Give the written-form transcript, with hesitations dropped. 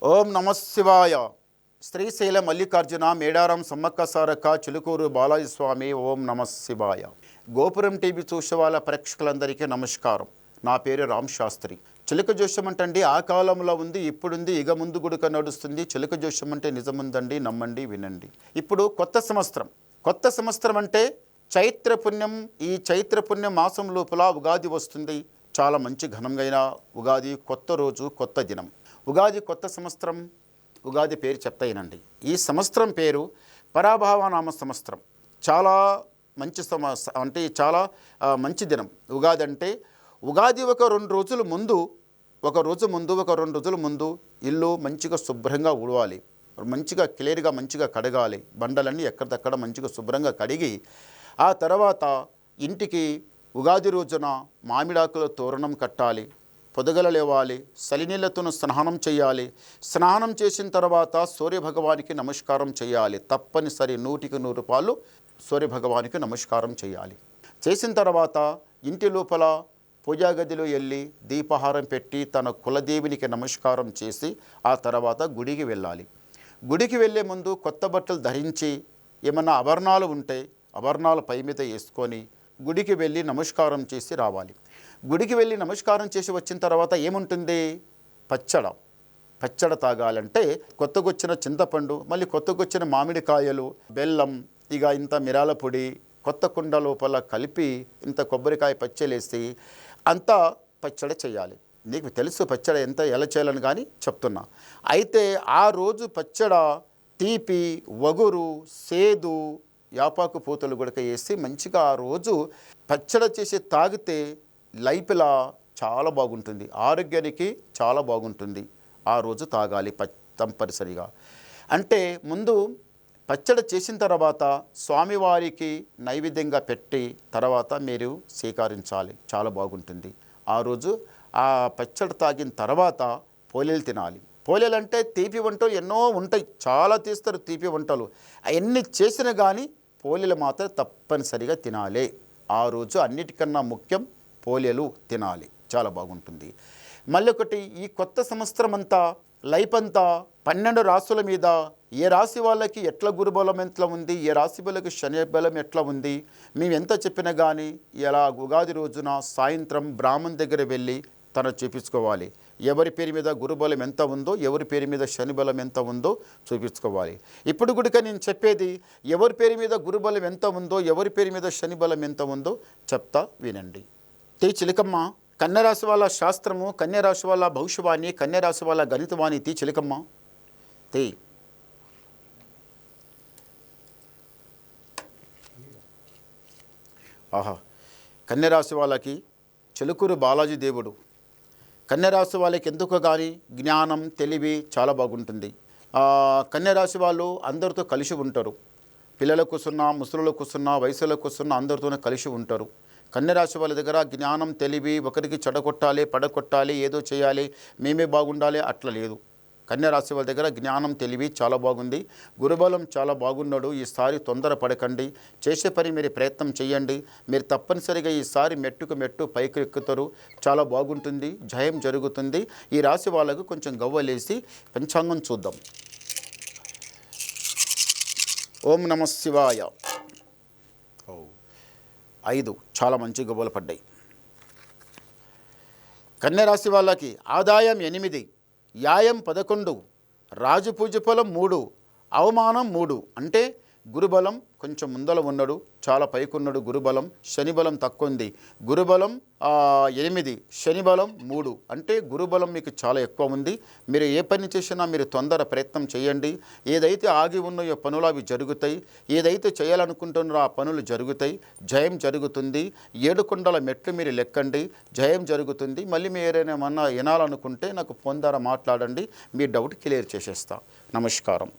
ఓం నమ శివాయ. శ్రీశైల మల్లికార్జున మేడారం సమ్మక్క సారక్క చిలుకూరు బాలాజీ స్వామి. ఓం నమ శివాయ. గోపురం టీవీ చూసే వాళ్ళ ప్రేక్షకులందరికీ నమస్కారం. నా పేరు రామ్ శాస్త్రి. చిలుక జోష్యం అంటే ఆ కాలంలో ఉంది, ఇప్పుడుంది, ఇక ముందు గుడుక నడుస్తుంది. చిలుక జోష్యం అంటే నిజముందండి, నమ్మండి, వినండి. ఇప్పుడు కొత్త సంవత్సరం అంటే చైత్రపుణ్యం. ఈ చైత్రపుణ్యం మాసం లోపల ఉగాది వస్తుంది. చాలా మంచి ఘనంగా ఉగాది, కొత్త రోజు, కొత్త దినం. ఉగాది కొత్త సంవత్సరం. ఉగాది పేరు చెప్తాయినండి. ఈ సంవత్సరం పేరు పరాభావనామ సంవత్సరం. చాలా మంచి అంటే చాలా మంచి దినం. ఉగాది అంటే ఉగాది ఒక 2 రోజుల ముందు, ఒక 2 రోజుల ముందు ఇల్లు మంచిగా శుభ్రంగా ఉడవాలి, మంచిగా క్లియర్గా మంచిగా కడగాలి. బండలన్నీ ఎక్కడిదక్కడ మంచిగా శుభ్రంగా కడిగి ఆ తర్వాత ఇంటికి ఉగాది రోజున మామిడాకుల తోరణం కట్టాలి. పొదగల లేవాలి, సలినీళ్లతో స్నానం చేయాలి. స్నానం చేసిన తర్వాత సూర్యభగవానికి నమస్కారం చేయాలి. తప్పనిసరి 100కి 100 రూపాయలు సూర్యభగవానికి నమస్కారం చేయాలి. చేసిన తర్వాత ఇంటి లోపల పూజా గదిలో వెళ్ళి దీపహారం పెట్టి తన కులదేవినికి నమస్కారం చేసి ఆ తర్వాత గుడికి వెళ్ళాలి. గుడికి వెళ్ళే ముందు కొత్త బట్టలు ధరించి ఏమన్నా ఆభరణాలు ఉంటే ఆభరణాలు పై మీద వేసుకొని గుడికి వెళ్ళి నమస్కారం చేసి రావాలి. గుడికి వెళ్ళి నమస్కారం చేసి వచ్చిన తర్వాత ఏముంటుంది? పచ్చడ తాగాలంటే కొత్తగొచ్చిన చింతపండు, మళ్ళీ కొత్తగొచ్చిన మామిడికాయలు, బెల్లం, ఇక ఇంత మిరాల పొడి కొత్త కుండ లోపల కలిపి ఇంత కొబ్బరికాయ పచ్చలేసి అంతా పచ్చడి చేయాలి. నీకు తెలుసు పచ్చడి ఎలా చేయాలని కానీ చెప్తున్నా. అయితే ఆ రోజు పచ్చడ తీపి, వగురు, సేదు, యాపాకు పూతలు గుడక వేసి మంచిగా ఆ రోజు పచ్చడి చేసి తాగితే లైఫ్లా చాలా బాగుంటుంది, ఆరోగ్యానికి చాలా బాగుంటుంది. ఆ రోజు తాగాలి తప్పనిసరిగా. అంటే ముందు పచ్చడి చేసిన తర్వాత స్వామివారికి నైవేద్యంగా పెట్టి తర్వాత మీరు స్వీకరించాలి. చాలా బాగుంటుంది. ఆ రోజు ఆ పచ్చడి తాగిన తర్వాత పోలేలు తినాలి. పోలేలు అంటే తీపి వంటలు ఎన్నో ఉంటాయి, చాలా తీస్తారు తీపి వంటలు. అవన్నీ చేసినా కానీ పోలేలు మాత్రం తప్పనిసరిగా తినాలి. ఆ రోజు అన్నిటికన్నా ముఖ్యం పోలేలు తినాలి. చాలా బాగుంటుంది. మళ్ళీ ఒకటి, ఈ కొత్త సంవత్సరం అంతా లైఫ్ అంతా 12 రాశుల మీద ఏ రాశి వాళ్ళకి ఎట్లా గురుబలం ఎట్లా ఉంది, ఏ రాశి వాళ్ళకి శని బలం ఎట్లా ఉంది మేము ఎంత చెప్పినా కానీ ఇలా ఉగాది రోజున సాయంత్రం బ్రాహ్మణ్ దగ్గర వెళ్ళి తను చూపించుకోవాలి. ఎవరి పేరు మీద గురుబలం ఎంత ఉందో, ఎవరి పేరు మీద శని బలం ఎంత ఉందో చూపించుకోవాలి. ఇప్పుడు కూడా నేను చెప్పేది ఎవరి పేరు మీద గురుబలం ఎంత ఉందో, ఎవరి పేరు మీద శని బలం ఎంత ఉందో చెప్తా, వినండి. చిలకమ్మ, కన్యరాశి వాళ్ళ శాస్త్రము, కన్యరాశి వాళ్ళ భవిష్యవాణి, కన్యరాశి వాళ్ళ గణితవాణి. చిలకమ్మ ఆహా. కన్యరాశి వాళ్ళకి చిలుకూరు బాలాజీ దేవుడు. కన్యరాశి వాళ్ళకి ఎందుకు కానీ జ్ఞానం, తెలివి చాలా బాగుంటుంది. కన్యరాశి వాళ్ళు అందరితో కలిసి ఉంటారు. పిల్లలకు సున్నా, ముసలులకు సున్నా, వయసులకు సున్నా, అందరితోనే కలిసి ఉంటారు. కన్యరాశి వాళ్ళ దగ్గర జ్ఞానం, తెలివి, ఒకరికి చెడగొట్టాలి, పడగొట్టాలి, ఏదో చేయాలి, మేమే బాగుండాలి అట్లా లేదు. కన్యరాశి వాళ్ళ దగ్గర జ్ఞానం, తెలివి చాలా బాగుంది. గురుబలం చాలా బాగున్నాడు. ఈసారి తొందర పడకండి, చేసే పని మీరు ప్రయత్నం చేయండి. మీరు తప్పనిసరిగా ఈసారి మెట్టుకు మెట్టు పైకి ఎక్కుతారు. చాలా బాగుంటుంది, జయం జరుగుతుంది. ఈ రాశి వాళ్ళకు కొంచెం గవ్వలేసి పంచాంగం చూద్దాం. ఓం నమ శివాయ. 5 చాలా మంచి గవ్వలు పడ్డాయి. కన్యరాశి వాళ్ళకి ఆదాయం 8, యాయం 11, రాజపూజ ఫలం 3, అవమానం 3. అంటే గురుబలం కొంచెం ముందల ఉన్నాడు, చాలా పైకున్నాడు గురుబలం. శనిబలం తక్కువ ఉంది. గురుబలం 8, శనిబలం 3. అంటే గురుబలం మీకు చాలా ఎక్కువ ఉంది. మీరు ఏ పని చేసినా మీరు తొందర ప్రయత్నం చేయండి. ఏదైతే ఆగి ఉన్నాయో పనులు అవి జరుగుతాయి. ఏదైతే చేయాలనుకుంటున్నారో ఆ పనులు జరుగుతాయి. జయం జరుగుతుంది. 7 కొండల మెట్లు మీరు లెక్కండి, జయం జరుగుతుంది. మళ్ళీ మీరు ఏమైనా వినాలనుకుంటే నాకు ఫోన్ ద్వారా మాట్లాడండి, మీ డౌట్ క్లియర్ చేసేస్తా. నమస్కారం.